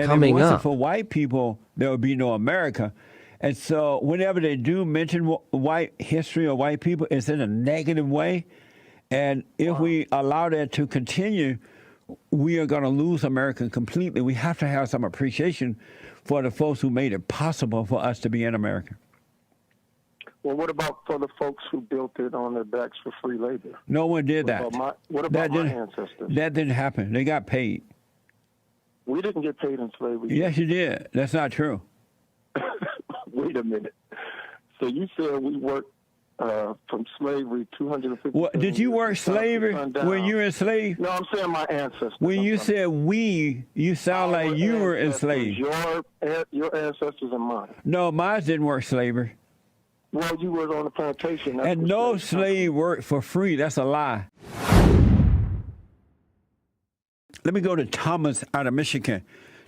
And if it wasn't for white people, there would be no America. And so whenever they do mention white history or white people, it's in a negative way. And if we allow that to continue, we are going to lose America completely. We have to have some appreciation for the folks who made it possible for us to be in America. Well, what about for the folks who built it on their backs for free labor? No one did that. What about my ancestors? That didn't happen. They got paid. We didn't get paid in slavery. Yes, you did. That's not true. Wait a minute. So you said we worked from slavery 250. Well, did you work slavery when you were enslaved? No, I'm saying my ancestors. When you said we, you sound like you were enslaved. Your ancestors and mine. No, mine didn't work slavery. Well, you were on the plantation. And no slave worked for free. That's a lie. Let me go to Thomas out of Michigan.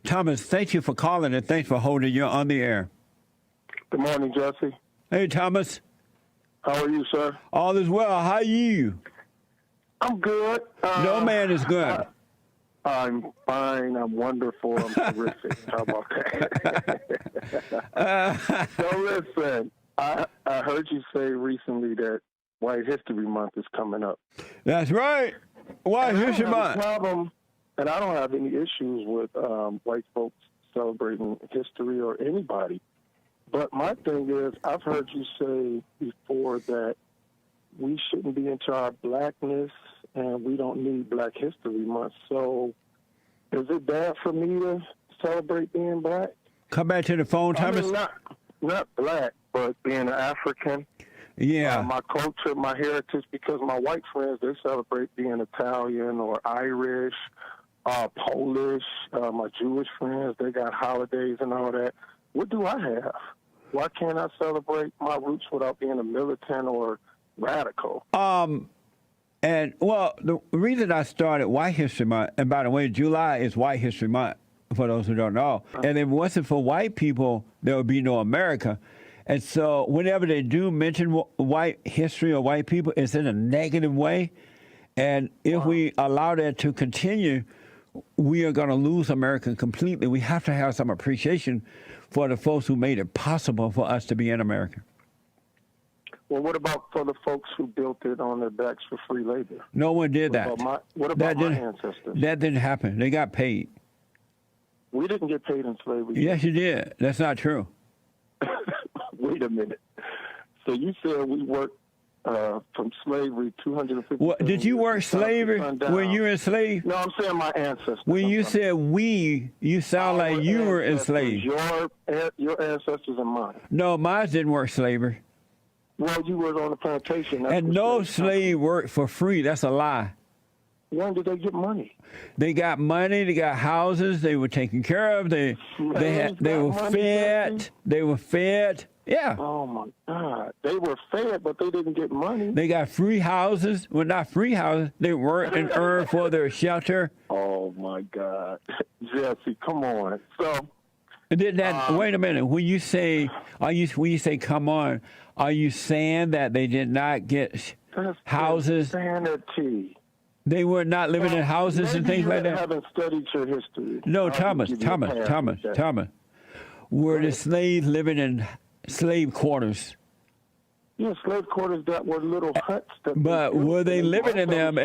Thomas, thank you for calling and thanks for holding you on the air. Good morning, Jesse. Hey, Thomas. How are you, sir? All is well. How are you? I'm good. No man is good. I'm fine. I'm wonderful. I'm terrific. How about that? So listen, I heard you say recently that White History Month is coming up. That's right. White History Month. And I don't have any issues with white folks celebrating history or anybody. But my thing is, I've heard you say before that we shouldn't be into our blackness and we don't need Black History Month. So is it bad for me to celebrate being black? Come back to the phone, Thomas. I mean, not black, but being an African. Yeah. My culture, my heritage, because my white friends, they celebrate being Italian or Irish, Polish. My Jewish friends, they got holidays and all that. What do I have? Why can't I celebrate my roots without being a militant or radical? And, well, the reason I started White History Month, and by the way, July is White History Month, for those who don't know. And if it wasn't for white people, there would be no America. And so whenever they do mention white history or white people, it's in a negative way. And if we allow that to continue, we are going to lose America completely. We have to have some appreciation for the folks who made it possible for us to be in America. Well, what about for the folks who built it on their backs for free labor? No one did that. What about my ancestors? That didn't happen. They got paid. We didn't get paid in slavery. Yes, you did. That's not true. Wait a minute. So you said we worked from slavery 250. Well, did you work slavery when you were enslaved? No, I'm saying my ancestors. When you said we, you sound like you were enslaved. Your ancestors and mine. No, mine didn't work slavery. Well, you were on the plantation. And no slave worked for free. That's a lie. When did they get money? They got money. They got houses. They were taken care of. They were fed. They were fed. Yeah. Oh my God! They were fed, but they didn't get money. They got free houses. Well, not free houses. They worked and earned for their shelter. Oh my God, Jesse, come on. So. Did that? Wait a minute. When you say come on, are you saying that they did not get houses? Insanity. They were not living in houses and things like that? I haven't studied your history. No, Thomas. Were the slaves living in slave quarters? Yeah, slave quarters that were little huts. But were they living in them?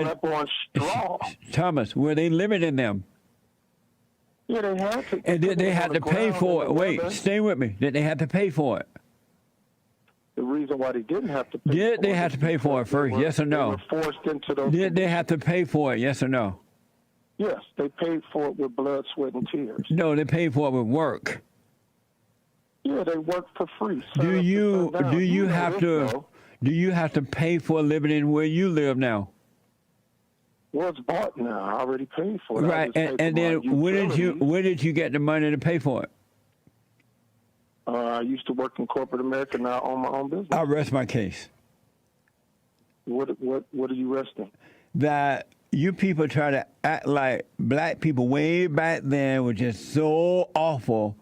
Thomas, were they living in them? Yeah, they had to. And did they have to pay for it? Wait, stay with me. Did they have to pay for it? The reason why they didn't have to pay for it. Did they have to pay for it first? Yes or no? They were forced into those. Did they have to pay for it? Yes or no? Yes, they paid for it with blood, sweat, and tears. No, they paid for it with work. Yeah, they worked for free. Do you have to pay for living in where you live now? Well, it's bought now. I already paid for it. Right, and then when did you get the money to pay for it? I used to work in corporate America. Now I own my own business. I rest my case. What are you resting? That you people try to act like black people way back then were just so awful,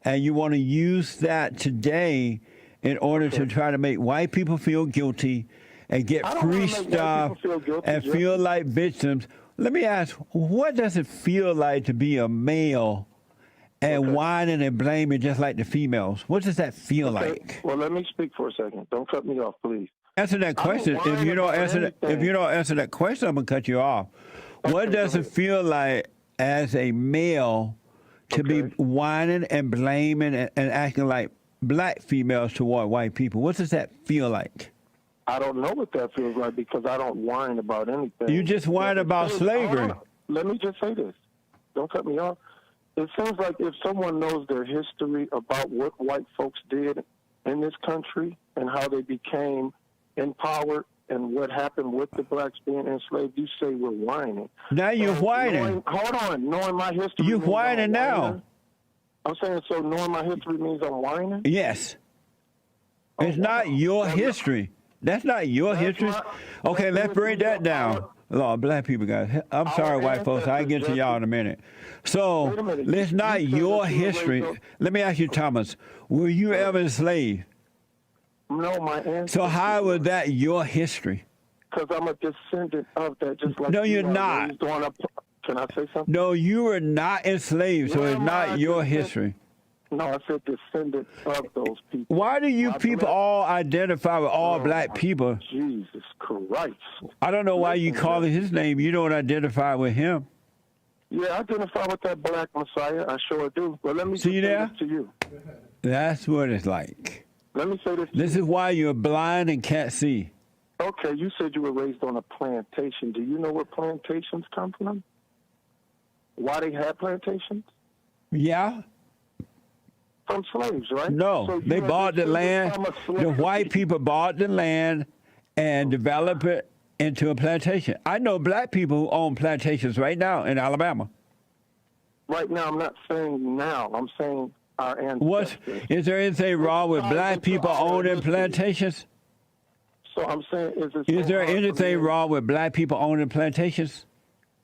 and you want to use that today in order to try to make white people feel guilty and get free stuff and feel like victims. Let me ask, what does it feel like to be a male and Okay. whining and blaming just like the females. What does that feel like? Well, let me speak for a second. Don't cut me off, please. Answer that I don't question. If whine you don't about answer that, if anything. you don't answer that question, I'm gonna cut you off. What Okay, does go it ahead. feel like as a male to be Okay. whining and blaming and acting like black females toward white people? What does that feel like? I don't know what that feels like because I don't whine about anything. You just whine about slavery. Hold on. Let me just say this. Don't cut me off. It seems like if someone knows their history about what white folks did in this country and how they became empowered and what happened with the blacks being enslaved, you say we're whining. Now you're whining. Hold on. Knowing my history. You means I'm whining a now. whiner? I'm saying so knowing my history means I'm whining? Yes. Oh, It's not wow. your Well, history. That's not your That's history. not- Okay, that's let's what break we that are. down. Lord, black people, guys. I'm Our sorry, white folks. I get to y'all in a minute. So, Wait a minute. let's You not said your that you were history. raised up- Let me ask you, Thomas. Were you ever enslaved? No, my ancestors. So how was that your history? Because I'm a descendant of that, just like No, you you're are not. raised on a. Can I say something? No, you were not enslaved, so Where it's am not I your descend- history. No, I said descendant of those people. Why do you My people black- all identify with all Oh, black people? Jesus Christ. I don't know why you Listen, call man. it his name. You don't identify with him. Yeah, I identify with that black Messiah. I sure do. But let me See just say there? this to you. That's what it's like. Let me say this to This you. is why you're blind and can't see. Okay, you said you were raised on a plantation. Do you know where plantations come from? Why they had plantations? Yeah? From slaves, right? No, So you they are bought the land. descended from a The slave. white people bought the land and developed it into a plantation. I know black people who own plantations right now in Alabama. Right now, I'm not saying now. I'm saying our What ancestors. is there anything wrong with black people owning plantations? So I'm saying, Is there anything wrong with black people owning plantations?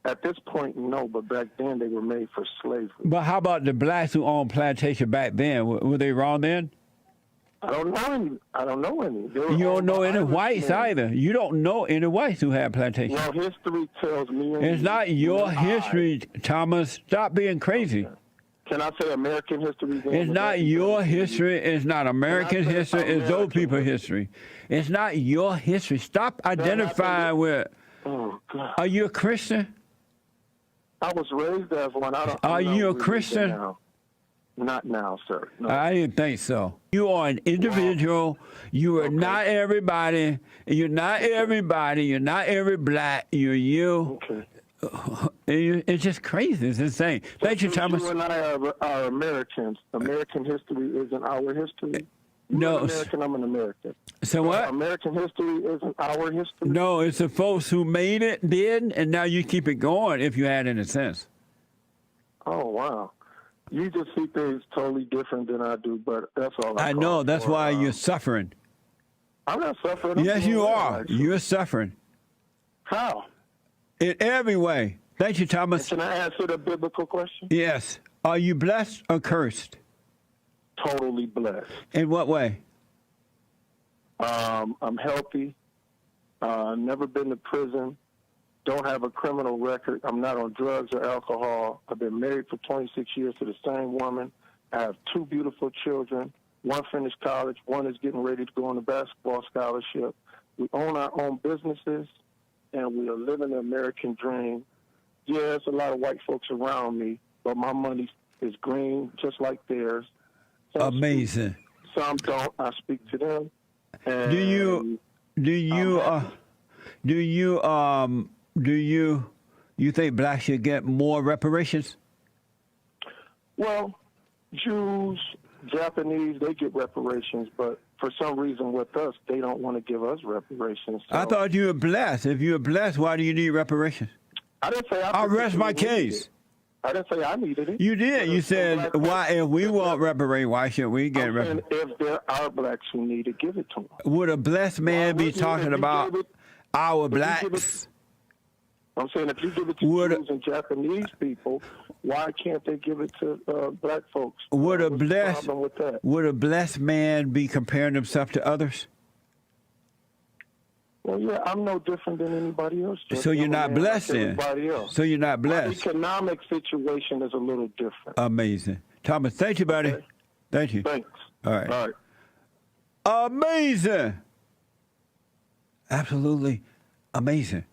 At this point, no. But back then, they were made for slavery. But how about the blacks who owned plantation back then? Were they wrong then? I don't know any. I don't know any. They were You don't owned know by any Irishmen. whites either. You don't know any whites who had plantations. Well, history tells me. and It's you, not your and I- history, Thomas. Stop being crazy. Can I say American history? then? It's Would not that be your better for you? history. It's not American say history. It's those American people's history? history. It's not your history. Stop identifying with. Oh God! Are you a Christian? I was raised as one. I don't. Are I'm not you a religion Christian? Now. Not now, sir. No. I didn't think so. You are an individual. You are not everybody. You're not everybody. You're not every black. You're you. Okay. It's just crazy. It's insane. Thank you, Since Thomas. You and I are Americans. American history isn't our history. You're No. an American. I'm an American. So what? American history isn't our history. No, it's the folks who made it did, and now you keep it going if you had any sense. Oh wow. You just see things totally different than I do, but that's all. I know. That's why you're suffering. I'm not suffering. I'm Yes, doing you well, are. actually. You're suffering How? in every way. Thank you, Thomas. Can I answer the biblical question? Yes. Are you blessed or cursed? Totally blessed. In what way? I'm healthy. Never been to prison. Don't have a criminal record. I'm not on drugs or alcohol. I've been married for 26 years to the same woman. I have 2 beautiful children. One finished college. One is getting ready to go on a basketball scholarship. We own our own businesses, and we are living the American dream. Yeah, there's a lot of white folks around me, but my money is green, just like theirs. Some Amazing. speak, some don't. I speak to them. And Do you think blacks should get more reparations? Well, Jews, Japanese, they get reparations, but for some reason with us, they don't want to give us reparations. So I thought you were blessed. If you were blessed, why do you need reparations? I didn't say I'll rest my case. I didn't say I needed it. You did. But You if some said, black why, if we want reparation, why should we get I'm saying reparations? if there are blacks who need it, give it to them. Would a blessed man be wouldn't you? talking If you about gave it- our you give it- blacks? I'm saying if you give it to Would- Jews and Japanese people, why can't they give it to black folks? Would a What's the blessed problem with that? would a blessed man be comparing himself to others? Well, yeah, I'm no different than anybody else. Just So you're I'm a not man blessed like then. everybody else. So you're not My blessed. economic situation is a little different. Amazing. Thomas, thank you, buddy. Okay. Thank you. Thanks. All right. All right. Amazing. Absolutely amazing.